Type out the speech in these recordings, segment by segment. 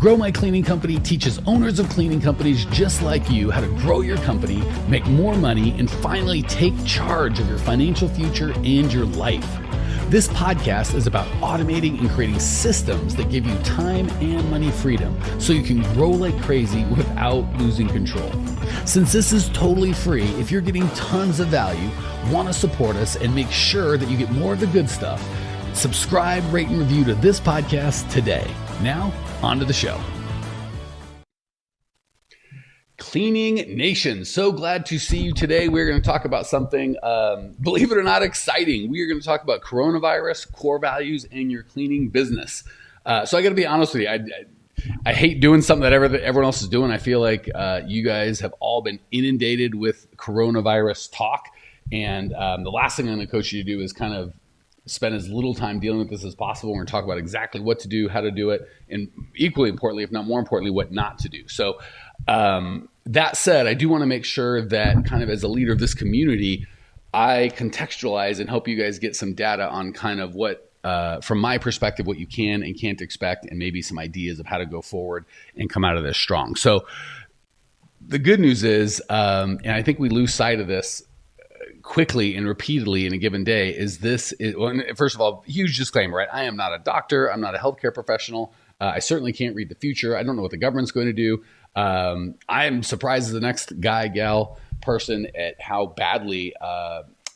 Grow My Cleaning Company teaches owners of cleaning companies just like you how to grow your company, make more money, and finally take charge of your financial future and your life. This podcast is about automating and creating systems that give you time and money freedom so you can grow like crazy without losing control. Since this is totally free, if you're getting tons of value, want to support us and make sure that you get more of the good stuff, subscribe, rate, and review to this podcast today. Now, on to the show. Cleaning Nation, so glad to see you today. We're going to talk about something, believe it or not, exciting. We are going to talk about coronavirus, core values, and your cleaning business. So I got to be honest with you. I hate doing something that everyone else is doing. I feel like you guys have all been inundated with coronavirus talk. And the last thing I'm going to coach you to do is kind of spend as little time dealing with this as possible. We're going to talk about exactly what to do, how to do it, and equally importantly, if not more importantly, what not to do. So that said, I do want to make sure that kind of as a leader of this community, I contextualize and help you guys get some data on kind of what, from my perspective, what you can and can't expect, and maybe some ideas of how to go forward and come out of this strong. So the good news is, and I think we lose sight of this quickly and repeatedly in a given day, well, first of all, huge disclaimer, right? I am not a doctor. I'm not a healthcare professional. I certainly can't read the future. I don't know what the government's going to do. I am surprised as the next guy, gal, person at how badly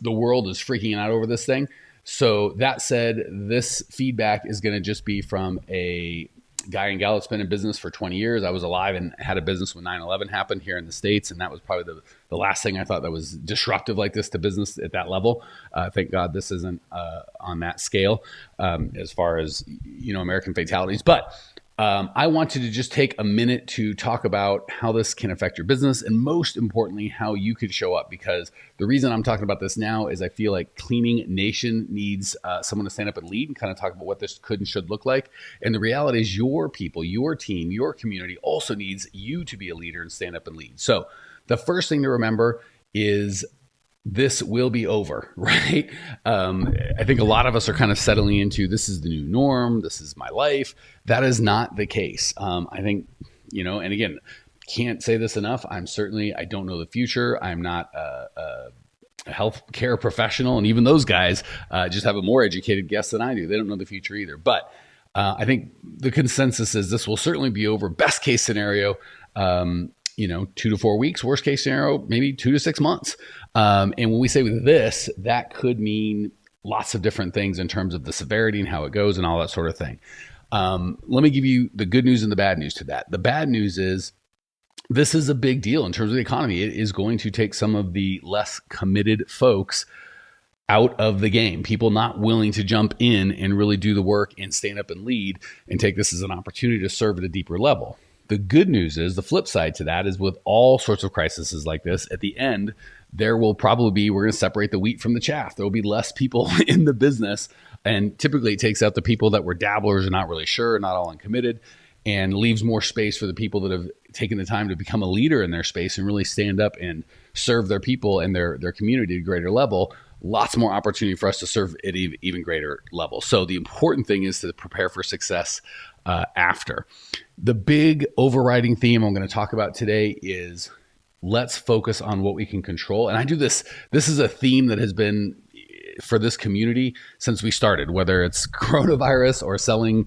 the world is freaking out over this thing. So that said, this feedback is going to just be from a guy and gal that's been in business for 20 years. I was alive and had a business when 9/11 happened here in the States. And that was probably the last thing I thought that was disruptive like this to business at that level. Thank God this isn't on that scale as far as, American fatalities. But I wanted to just take a minute to talk about how this can affect your business and most importantly, how you could show up, because the reason I'm talking about this now is I feel like Cleaning Nation needs someone to stand up and lead and kind of talk about what this could and should look like. And the reality is your people, your team, your community also needs you to be a leader and stand up and lead. So the first thing to remember is this will be over, right? I think a lot of us are kind of settling into this is the new norm. This is my life. That is not the case. I think, and again, can't say this enough. I don't know the future. I'm not a healthcare professional. And even those guys just have a more educated guess than I do. They don't know the future either. But I think the consensus is this will certainly be over. Best case scenario, 2 to 4 weeks, worst case scenario, maybe 2 to 6 months. And when we say with this, that could mean lots of different things in terms of the severity and how it goes and all that sort of thing. Let me give you the good news and the bad news to that. The bad news is this is a big deal in terms of the economy. It is going to take some of the less committed folks out of the game, people not willing to jump in and really do the work and stand up and lead and take this as an opportunity to serve at a deeper level. The good news is the flip side to that is with all sorts of crises like this, at the end, there will probably be, we're going to separate the wheat from the chaff. There will be less people in the business. And typically it takes out the people that were dabblers and not really sure, not all uncommitted, and leaves more space for the people that have taken the time to become a leader in their space and really stand up and serve their people and their community at a greater level. Lots more opportunity for us to serve at an even greater level. So the important thing is to prepare for success after. The big overriding theme I'm going to talk about today is let's focus on what we can control. And I do this is a theme that has been for this community since we started, whether it's coronavirus or selling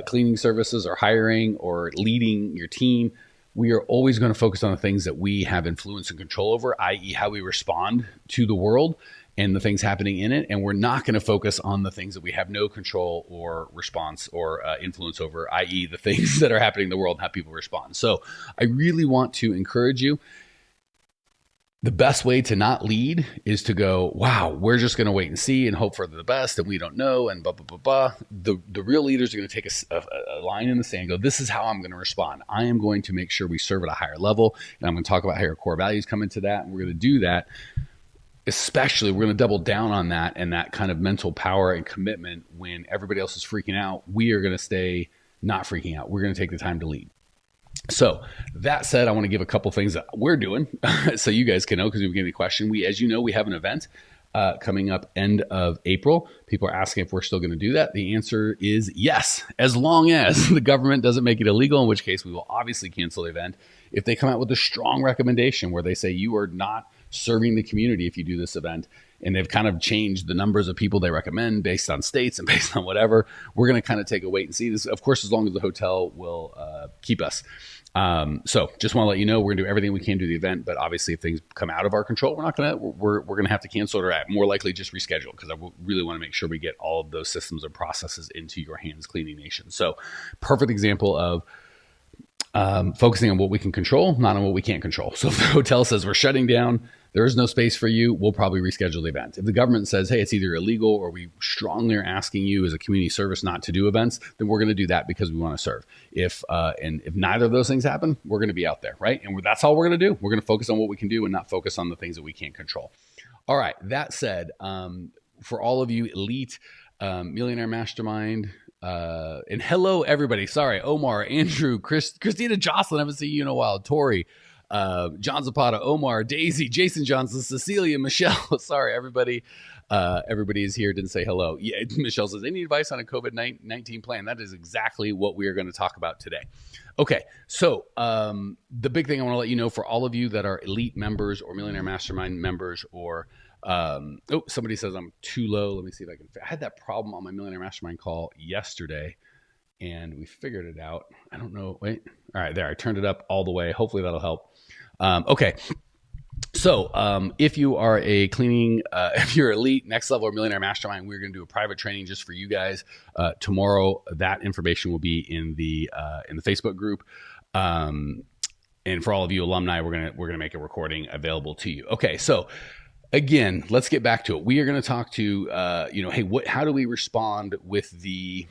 cleaning services or hiring or leading your team. We are always going to focus on the things that we have influence and control over, i.e. how we respond to the world and the things happening in it. And we're not going to focus on the things that we have no control or response or influence over, i.e. the things that are happening in the world and how people respond. So I really want to encourage you. The best way to not lead is to go, wow, we're just going to wait and see and hope for the best. And we don't know. And blah, blah, blah, blah. The real leaders are going to take a line in the sand and go, this is how I'm going to respond. I am going to make sure we serve at a higher level. And I'm going to talk about how your core values come into that. And we're going to do that. Especially, we're going to double down on that and that kind of mental power and commitment when everybody else is freaking out. We are going to stay not freaking out. We're going to take the time to lead. So that said, I want to give a couple things that we're doing so you guys can know, because we get a question. As you know, we have an event coming up end of April. People are asking if we're still going to do that. The answer is yes, as long as the government doesn't make it illegal, in which case we will obviously cancel the event. If they come out with a strong recommendation where they say you are not serving the community if you do this event, and they've kind of changed the numbers of people they recommend based on states and based on whatever, we're going to kind of take a wait and see. This, of course, as long as the hotel will keep us. So just want to let you know, we're gonna do everything we can to do the event, but obviously if things come out of our control, we're gonna have to cancel it, or more likely just reschedule, because I really want to make sure we get all of those systems and processes into your hands, Cleaning Nation. So perfect example of focusing on what we can control, not on what we can't control. So if the hotel says we're shutting down, there is no space for you, we'll probably reschedule the event. If the government says, hey, it's either illegal or we strongly are asking you as a community service not to do events, then we're going to do that because we want to serve. If neither of those things happen, we're going to be out there, right? And that's all we're going to do. We're going to focus on what we can do and not focus on the things that we can't control. All right. That said, for all of you elite Millionaire Mastermind, and hello everybody. Sorry, Omar, Andrew, Christina, Jocelyn, I haven't seen you in a while. Tori, John Zapata, Omar, Daisy, Jason Johnson, Cecilia, Michelle. Sorry, everybody. Everybody is here. Didn't say hello. Yeah, Michelle says, any advice on a COVID-19 plan? That is exactly what we are going to talk about today. Okay, so the big thing I want to let you know, for all of you that are elite members or Millionaire Mastermind members, or somebody says I'm too low. Let me see if I can. I had that problem on my Millionaire Mastermind call yesterday, and we figured it out. I don't know. Wait. All right, there. I turned it up all the way. Hopefully that'll help. Okay. So if you are a cleaning, if you're elite, next level, or Millionaire Mastermind, we're going to do a private training just for you guys tomorrow. That information will be in the Facebook group. And for all of you alumni, we're gonna make a recording available to you. Okay, so again, let's get back to it. We are going to talk to hey, how do we respond with the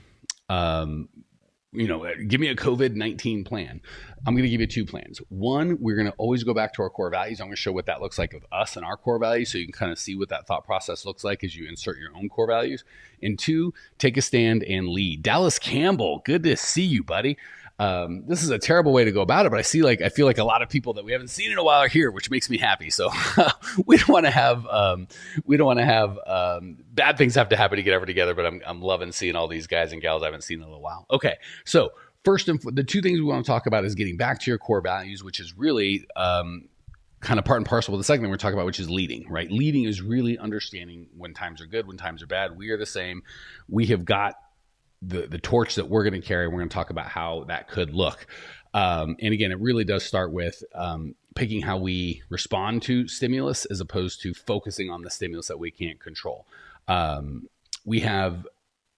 give me a COVID-19 plan. I'm going to give you two plans. One, we're going to always go back to our core values. I'm going to show what that looks like with us and our core values, so you can kind of see what that thought process looks like as you insert your own core values. And two, take a stand and lead. Dallas Campbell, good to see you, buddy. This is a terrible way to go about it, but I feel like a lot of people that we haven't seen in a while are here, which makes me happy. So we don't want to have bad things have to happen to get everyone together, but I'm loving seeing all these guys and gals I haven't seen in a little while. Okay, so first, the two things we want to talk about is getting back to your core values, which is really kind of part and parcel with the second thing we're talking about, which is leading, right? Leading is really understanding when times are good, when times are bad. We are the same. We have got the torch that we're going to carry. We're going to talk about how that could look. And again, it really does start with picking how we respond to stimulus as opposed to focusing on the stimulus that we can't control.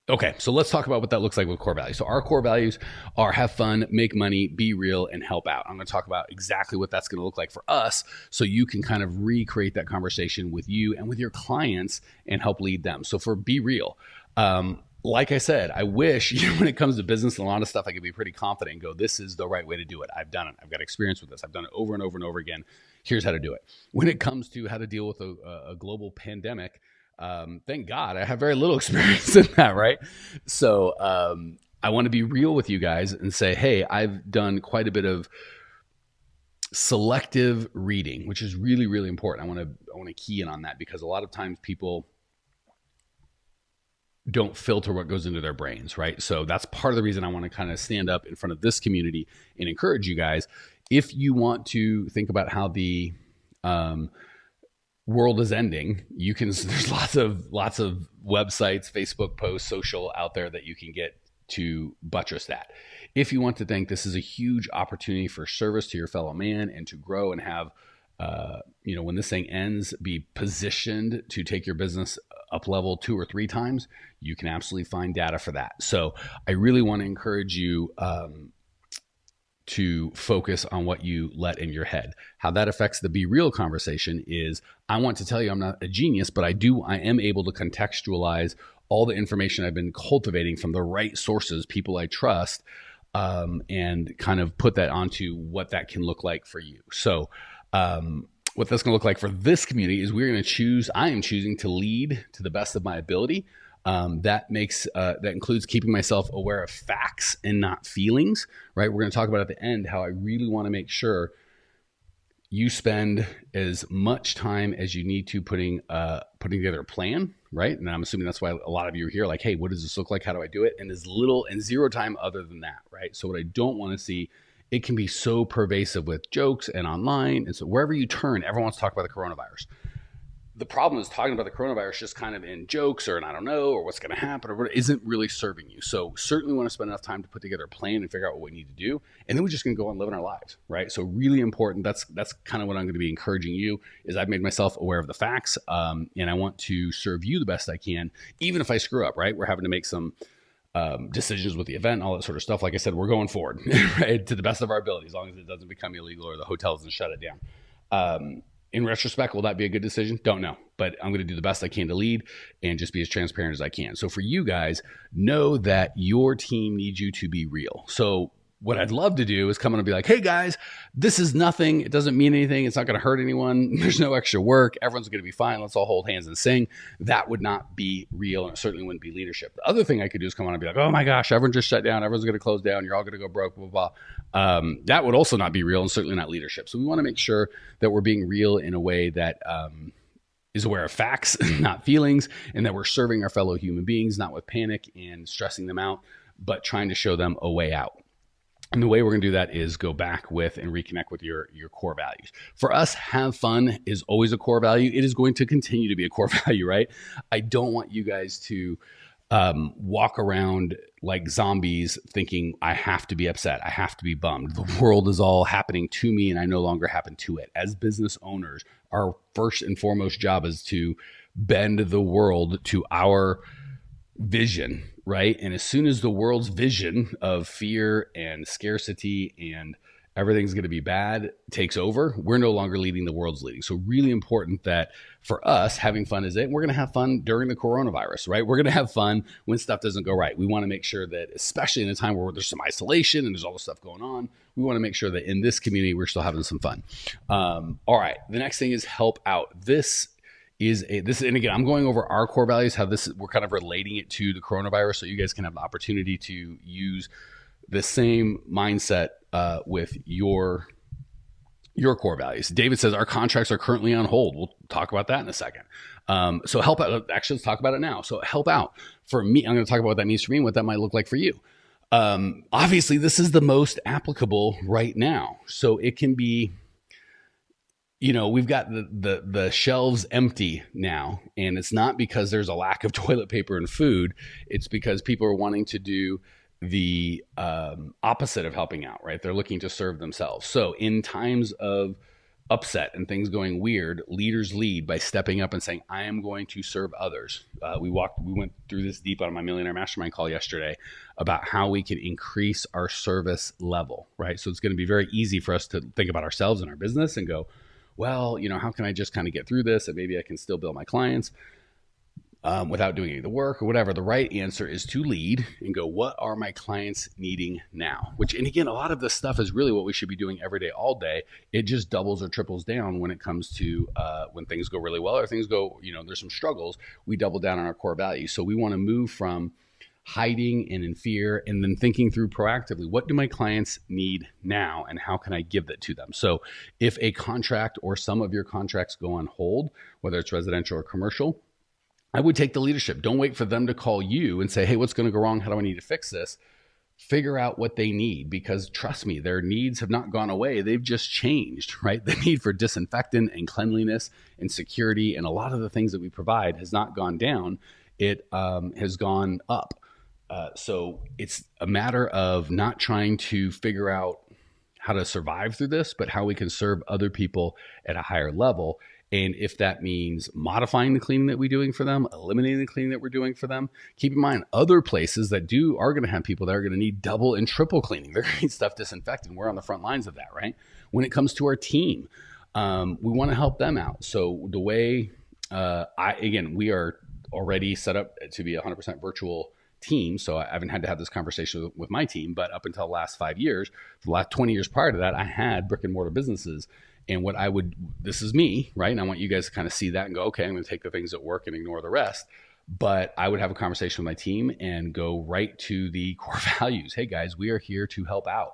Okay, so let's talk about what that looks like with core values. So our core values are have fun, make money, be real, and help out. I'm going to talk about exactly what that's going to look like for us, so you can kind of recreate that conversation with you and with your clients and help lead them. So for be real, like I said, I wish, when it comes to business and a lot of stuff, I could be pretty confident and go, this is the right way to do it. I've done it. I've got experience with this. I've done it over and over and over again. Here's how to do it. When it comes to how to deal with a global pandemic, thank God I have very little experience in that, right? So I want to be real with you guys and say, hey, I've done quite a bit of selective reading, which is really, really important. I want to key in on that, because a lot of times people don't filter what goes into their brains, right? So that's part of the reason I want to kind of stand up in front of this community and encourage you guys. If you want to think about how the world is ending, you can, there's lots of websites, Facebook posts, social out there that you can get to buttress that. If you want to think this is a huge opportunity for service to your fellow man and to grow and have, when this thing ends, be positioned to take your business up level 2 or 3 times, you can absolutely find data for that. So I really want to encourage you to focus on what you let in your head. How that affects the be real conversation is, I want to tell you I'm not a genius, but I am able to contextualize all the information I've been cultivating from the right sources, people I trust, and kind of put that onto what that can look like for you. So what that's going to look like for this community is I am choosing to lead to the best of my ability. That includes keeping myself aware of facts and not feelings, right? We're going to talk about at the end how I really want to make sure you spend as much time as you need to putting together a plan, right? And I'm assuming that's why a lot of you are here, like, hey, what does this look like? How do I do it? And as little and zero time other than that, right? So what I don't want to see, it can be so pervasive with jokes and online. And so wherever you turn, everyone wants to talk about the coronavirus. The problem is talking about the coronavirus just kind of in jokes or, and I don't know, or what's going to happen or what isn't really serving you. So certainly want to spend enough time to put together a plan and figure out what we need to do. And then we're just going to go on living our lives, right? So really important. That's kind of what I'm going to be encouraging you is I've made myself aware of the facts. And I want to serve you the best I can, even if I screw up, right? We're having to make some decisions with the event, all that sort of stuff. Like I said, we're going forward, right? To the best of our ability, as long as it doesn't become illegal or the hotel doesn't shut it down. In retrospect, will that be a good decision? Don't know, but I'm going to do the best I can to lead and just be as transparent as I can. So for you guys, know that your team needs you to be real. So what I'd love to do is come in and be like, hey guys, this is nothing. It doesn't mean anything. It's not going to hurt anyone. There's no extra work. Everyone's going to be fine. Let's all hold hands and sing. That would not be real, and it certainly wouldn't be leadership. The other thing I could do is come on and be like, oh my gosh, everyone just shut down. Everyone's going to close down. You're all going to go broke, blah, blah, blah. That would also not be real and certainly not leadership. So we want to make sure that we're being real in a way that is aware of facts, not feelings, and that we're serving our fellow human beings, not with panic and stressing them out, but trying to show them a way out. And the way we're going to do that is go back with and reconnect with your core values. For us, have fun is always a core value. It is going to continue to be a core value, right? I don't want you guys to walk around like zombies thinking, I have to be upset. I have to be bummed. The world is all happening to me and I no longer happen to it. As business owners, our first and foremost job is to bend the world to our vision, right? And as soon as the world's vision of fear and scarcity and everything's going to be bad takes over, we're no longer leading, the world's leading. So really important that for us, having fun is it. We're going to have fun during the coronavirus, right? We're going to have fun when stuff doesn't go right. We want to make sure that, especially in a time where there's some isolation and there's all this stuff going on, we want to make sure that in this community, we're still having some fun. All right. The next thing is help out. And again, I'm going over our core values, how we're kind of relating it to the coronavirus, so you guys can have the opportunity to use the same mindset with your core values. David says our contracts are currently on hold. We'll talk about that in a second. So help out. Actually, let's talk about it now. So help out for me. I'm going to talk about what that means for me and what that might look like for you. Obviously, this is the most applicable right now. So it can be, we've got the shelves empty now, and it's not because there's a lack of toilet paper and food. It's because people are wanting to do the opposite of helping out, right? They're looking to serve themselves. So in times of upset and things going weird, leaders lead by stepping up and saying, I am going to serve others. We went through this deep on my Millionaire Mastermind call yesterday about how we can increase our service level, right? So it's going to be very easy for us to think about ourselves and our business and go, well, how can I just kind of get through this and maybe I can still bill my clients without doing any of the work or whatever. The right answer is to lead and go, what are my clients needing now? And again, a lot of this stuff is really what we should be doing every day, all day. It just doubles or triples down when it comes to when things go really well or things go, there's some struggles. We double down on our core values. So we want to move from hiding and in fear and then thinking through proactively, what do my clients need now and how can I give that to them? So if a contract or some of your contracts go on hold, whether it's residential or commercial, I would take the leadership. Don't wait for them to call you and say, hey, what's going to go wrong? How do I need to fix this? Figure out what they need, because trust me, their needs have not gone away. They've just changed, right? The need for disinfectant and cleanliness and security and a lot of the things that we provide has not gone down. It has gone up. So it's a matter of not trying to figure out how to survive through this, but how we can serve other people at a higher level. And if that means modifying the cleaning that we're doing for them, eliminating the cleaning that we're doing for them, keep in mind other places that are going to have people that are going to need double and triple cleaning. They're going to need stuff disinfected. We're on the front lines of that, right? When it comes to our team, we want to help them out. So the way, we are already set up to be a 100% virtual team. So I haven't had to have this conversation with my team, but up until the last 5 years, the last 20 years prior to that, I had brick and mortar businesses. And this is me, right? And I want you guys to kind of see that and go, okay, I'm going to take the things that work and ignore the rest. But I would have a conversation with my team and go right to the core values. Hey guys, we are here to help out.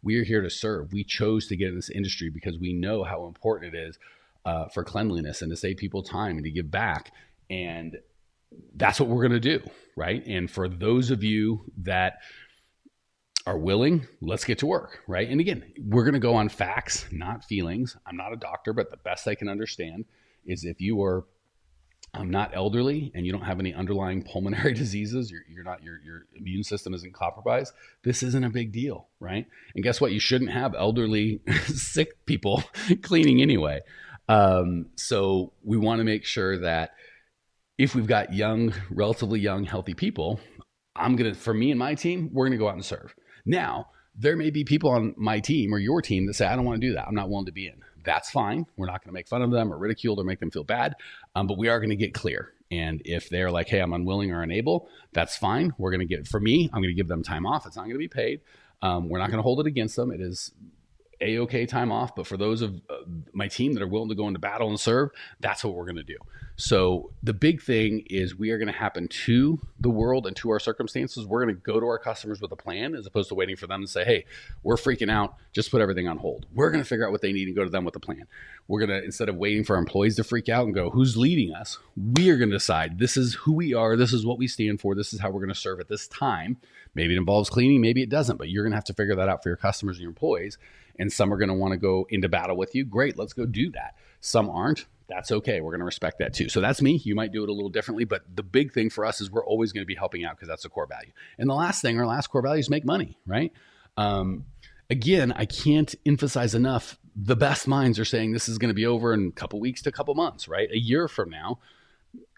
We are here to serve. We chose to get in this industry because we know how important it is for cleanliness and to save people time and to give back. And that's what we're going to do, right? And for those of you that are willing, let's get to work, right? And again, we're going to go on facts, not feelings. I'm not a doctor, but the best I can understand is if you are not elderly and you don't have any underlying pulmonary diseases, you're not your immune system isn't compromised, this isn't a big deal, right? And guess what? You shouldn't have elderly sick people cleaning anyway. So we want to make sure that if we've got young, relatively young, healthy people, for me and my team, we're gonna go out and serve. Now, there may be people on my team or your team that say, I don't want to do that. I'm not willing to be in. That's fine. We're not going to make fun of them or ridicule or make them feel bad, but we are going to get clear. And if they're like, hey, I'm unwilling or unable, that's fine. We're going to I'm going to give them time off. It's not going to be paid. We're not going to hold it against them. It is A-okay time off. But for those of my team that are willing to go into battle and serve, that's what we're going to do. So the big thing is we are going to happen to the world and to our circumstances. We're going to go to our customers with a plan as opposed to waiting for them to say, hey, we're freaking out. Just put everything on hold. We're going to figure out what they need and go to them with a plan. We're going to, instead of waiting for our employees to freak out and go, who's leading us? We are going to decide this is who we are. This is what we stand for. This is how we're going to serve at this time. Maybe it involves cleaning. Maybe it doesn't, but you're going to have to figure that out for your customers and your employees. And some are going to want to go into battle with you. Great. Let's go do that. Some aren't. That's okay. We're going to respect that too. So that's me. You might do it a little differently, but the big thing for us is we're always going to be helping out because that's a core value. And the last thing, our last core value is make money, right? Again, I can't emphasize enough. The best minds are saying this is going to be over in a couple weeks to a couple months, right? A year from now,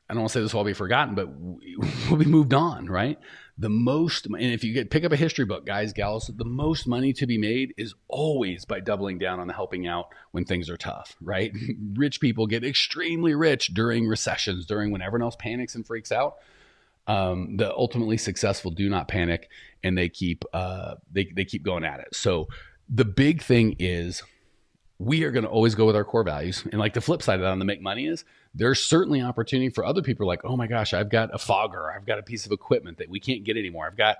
I don't want to say this will all be forgotten, but we'll be moved on, right? And if you pick up a history book, guys, gals, the most money to be made is always by doubling down on the helping out when things are tough, right? Rich people get extremely rich during recessions, during when everyone else panics and freaks out. The ultimately successful do not panic, and they keep going at it. So the big thing is we are going to always go with our core values. And like the flip side of that on the make money is there's certainly opportunity for other people like, oh my gosh, I've got a fogger. I've got a piece of equipment that we can't get anymore. I've got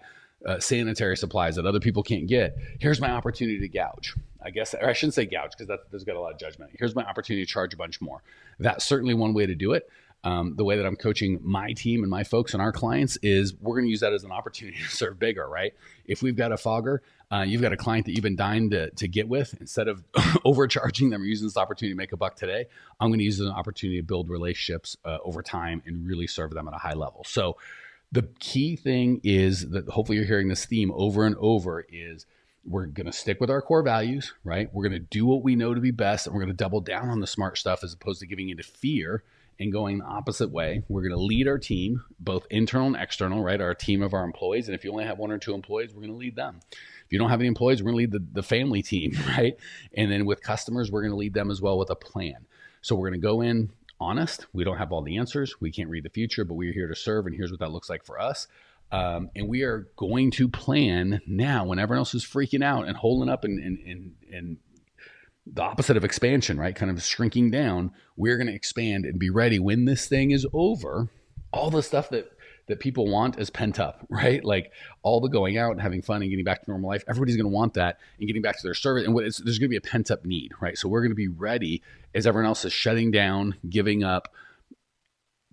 sanitary supplies that other people can't get. Here's my opportunity to gouge. I guess, or I shouldn't say gouge because there's got a lot of judgment. Here's my opportunity to charge a bunch more. That's certainly one way to do it. The way that I'm coaching my team and my folks and our clients is we're going to use that as an opportunity to serve bigger, right? If we've got a fogger, you've got a client that you've been dying to get with, instead of overcharging them or using this opportunity to make a buck today, I'm going to use it as an opportunity to build relationships over time and really serve them at a high level. So the key thing is that hopefully you're hearing this theme over and over is we're going to stick with our core values, right? We're going to do what we know to be best, and we're going to double down on the smart stuff as opposed to giving into fear and going the opposite way. We're going to lead our team, both internal and external, right? Our team of our employees. And if you only have one or two employees, we're going to lead them. If you don't have any employees, we're going to lead the family team, right? And then with customers, we're going to lead them as well with a plan. So we're going to go in honest. We don't have all the answers. We can't read the future, but we're here to serve. And here's what that looks like for us. And we are going to plan now when everyone else is freaking out and holding up and the opposite of expansion, right? Kind of shrinking down. We're going to expand and be ready when this thing is over. All the stuff that people want is pent up, right? Like all the going out and having fun and getting back to normal life. Everybody's going to want that and getting back to their service. And there's going to be a pent up need, right? So we're going to be ready as everyone else is shutting down, giving up,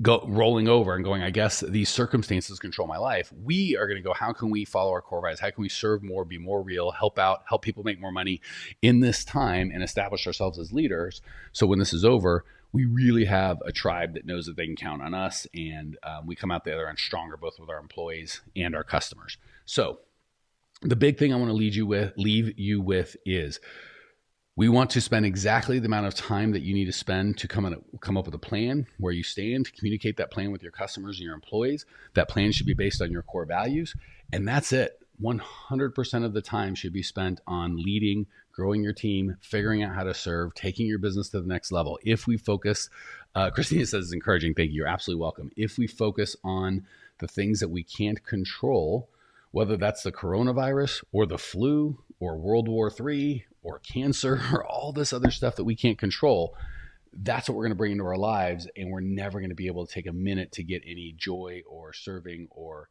rolling over and going, I guess these circumstances control my life. We are going to go, how can we follow our core values? How can we serve more, be more real, help out, help people make more money in this time and establish ourselves as leaders? So when this is over, we really have a tribe that knows that they can count on us, and we come out the other end stronger, both with our employees and our customers. So the big thing I want to leave you with is we want to spend exactly the amount of time that you need to spend to come up with a plan where you stand, communicate that plan with your customers and your employees. That plan should be based on your core values. And that's it. 100% of the time should be spent on leading, growing your team, figuring out how to serve, taking your business to the next level. If we focus, Christina says it's encouraging. Thank you. You're absolutely welcome. If we focus on the things that we can't control, whether that's the coronavirus or the flu or World War III or cancer or all this other stuff that we can't control, that's what we're going to bring into our lives. And we're never going to be able to take a minute to get any joy or serving or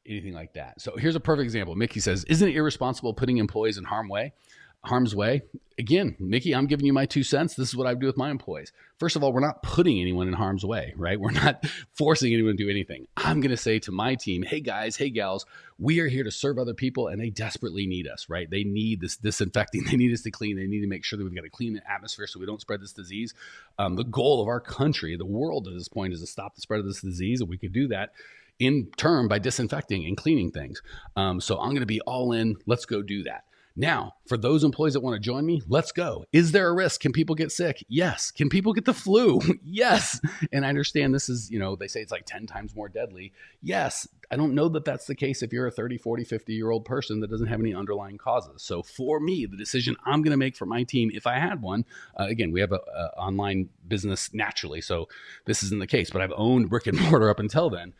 anything like that. So here's a perfect example. Mickey says, isn't it irresponsible putting employees in harm's way? Again, Mickey, I'm giving you my 2 cents. This is what I do with my employees. First of all, we're not putting anyone in harm's way, right? We're not forcing anyone to do anything. I'm going to say to my team, hey guys, hey gals, we are here to serve other people and they desperately need us, right? They need this disinfecting. They need us to clean. They need to make sure that we've got a clean atmosphere so we don't spread this disease. The goal of our country, the world at this point, is to stop the spread of this disease. And we could do that in turn by disinfecting and cleaning things. So I'm going to be all in. Let's go do that. Now, for those employees that want to join me, let's go. Is there a risk? Can people get sick? Yes. Can people get the flu? Yes. And I understand this is, they say it's like 10 times more deadly. Yes. I don't know that that's the case if you're a 30, 40, 50-year-old person that doesn't have any underlying causes. So for me, the decision I'm going to make for my team, if I had one, again, we have a online business naturally, so this isn't the case, but I've owned brick and mortar up until then.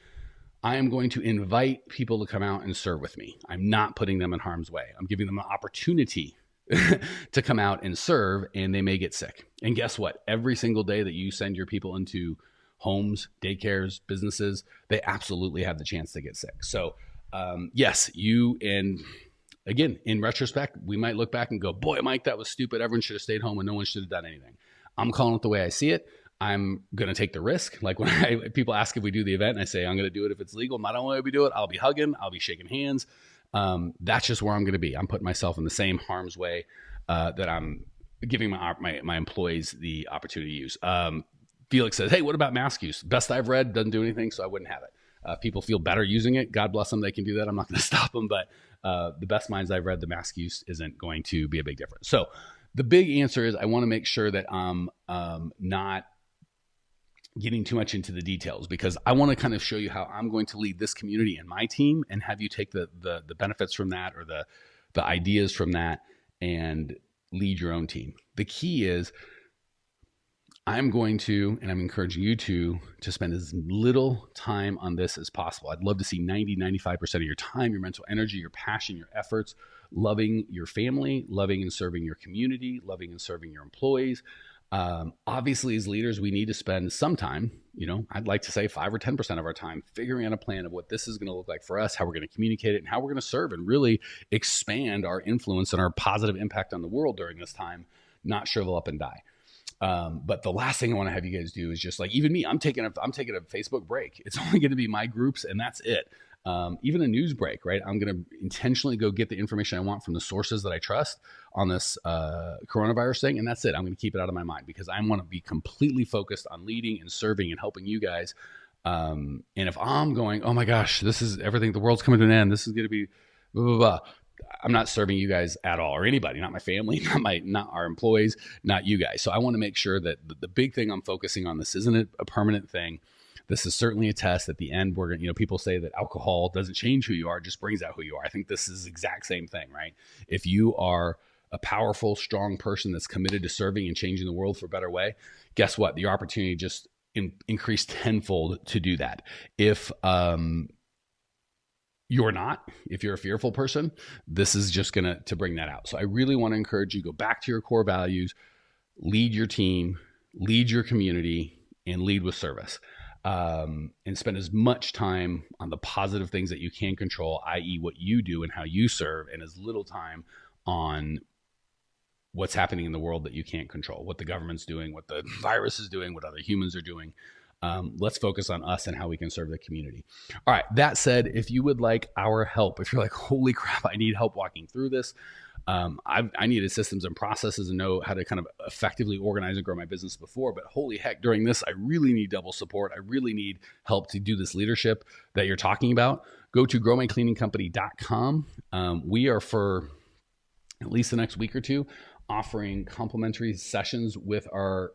I am going to invite people to come out and serve with me. I'm not putting them in harm's way. I'm giving them an opportunity to come out and serve, and they may get sick. And guess what? Every single day that you send your people into homes, daycares, businesses, they absolutely have the chance to get sick. So yes, and again, in retrospect, we might look back and go, boy, Mike, that was stupid. Everyone should have stayed home and no one should have done anything. I'm calling it the way I see it. I'm going to take the risk. Like when people ask if we do the event, and I say, I'm going to do it if it's legal. Not only will we do it, I'll be hugging, I'll be shaking hands. That's just where I'm going to be. I'm putting myself in the same harm's way that I'm giving my employees the opportunity to use. Felix says, hey, what about mask use? Best I've read, doesn't do anything, so I wouldn't have it. People feel better using it. God bless them. They can do that. I'm not going to stop them. But the best minds I've read, the mask use isn't going to be a big difference. So the big answer is I want to make sure that I'm not getting too much into the details, because I want to kind of show you how I'm going to lead this community and my team and have you take the benefits from that, or the ideas from that, and lead your own team. The key is I'm going to, and I'm encouraging you to spend as little time on this as possible. I'd love to see 90-95% of your time, your mental energy, your passion, your efforts, loving your family, loving and serving your community, loving and serving your employees. Obviously, as leaders, we need to spend some time, I'd like to say 5 or 10% of our time figuring out a plan of what this is going to look like for us, how we're going to communicate it, and how we're going to serve and really expand our influence and our positive impact on the world during this time, not shrivel up and die. But the last thing I want to have you guys do is just like, even me, I'm taking a Facebook break. It's only going to be my groups and that's it. Even a news break, right? I'm going to intentionally go get the information I want from the sources that I trust on this coronavirus thing. And that's it. I'm going to keep it out of my mind because I want to be completely focused on leading and serving and helping you guys. And if I'm going, oh my gosh, this is everything, the world's coming to an end, this is going to be blah, blah, blah, I'm not serving you guys at all, or anybody, not my family, not our employees, not you guys. So I want to make sure that the big thing I'm focusing on, this isn't a permanent thing. This is certainly a test. At the end, we're going to, people say that alcohol doesn't change who you are, it just brings out who you are. I think this is the exact same thing, right? If you are a powerful, strong person that's committed to serving and changing the world for a better way, guess what? The opportunity just increased tenfold to do that. If you're not, if you're a fearful person, this is just going to bring that out. So I really want to encourage you, go back to your core values, lead your team, lead your community, and lead with service. And spend as much time on the positive things that you can control, i.e. what you do and how you serve, and as little time on what's happening in the world that you can't control, what the government's doing, what the virus is doing, what other humans are doing. Let's focus on us and how we can serve the community. All right. That said, if you would like our help, if you're like, holy crap, I need help walking through this. I needed systems and processes and know how to kind of effectively organize and grow my business before, but holy heck, during this, I really need double support. I really need help to do this leadership that you're talking about. Go to growmycleaningcompany.com. We are, for at least the next week or two, offering complimentary sessions with our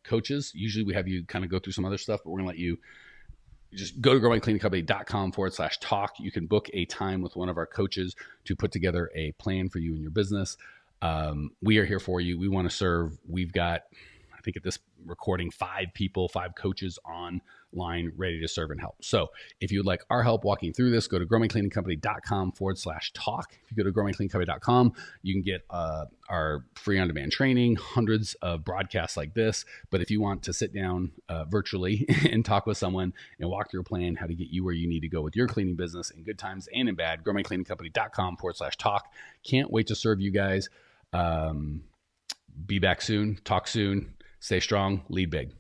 coaches. Usually we have you kind of go through some other stuff, but we're going to let you just go to growmycleaningcompany.com/talk. You can book a time with one of our coaches to put together a plan for you and your business. We are here for you. We want to serve. We've got, I think at this recording, 5 people, 5 coaches online ready to serve and help. So if you would like our help walking through this, go to growmycleaningcompany.com/talk. If you go to growmycleaningcompany.com, you can get our free on-demand training, hundreds of broadcasts like this. But if you want to sit down virtually and talk with someone and walk through a plan, how to get you where you need to go with your cleaning business in good times and in bad, growmycleaningcompany.com/talk. Can't wait to serve you guys. Be back soon. Talk soon. Stay strong. Lead big.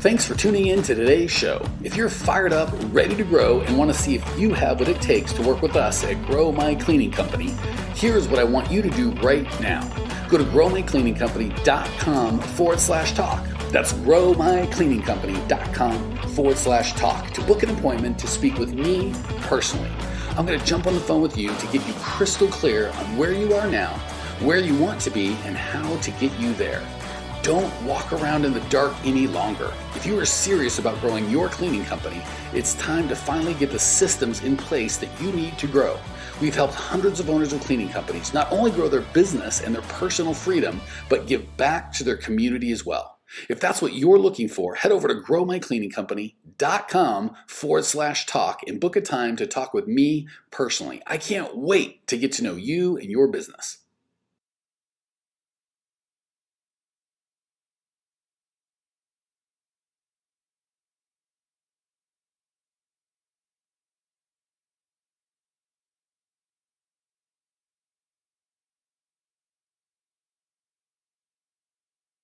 Thanks for tuning in to today's show. If you're fired up, ready to grow, and want to see if you have what it takes to work with us at Grow My Cleaning Company, here's what I want you to do right now. Go to growmycleaningcompany.com/talk. That's growmycleaningcompany.com/talk to book an appointment to speak with me personally. I'm going to jump on the phone with you to get you crystal clear on where you are now, where you want to be, and how to get you there. Don't walk around in the dark any longer. If you are serious about growing your cleaning company, it's time to finally get the systems in place that you need to grow. We've helped hundreds of owners of cleaning companies not only grow their business and their personal freedom, but give back to their community as well. If that's what you're looking for, head over to growmycleaningcompany.com/talk and book a time to talk with me personally. I can't wait to get to know you and your business.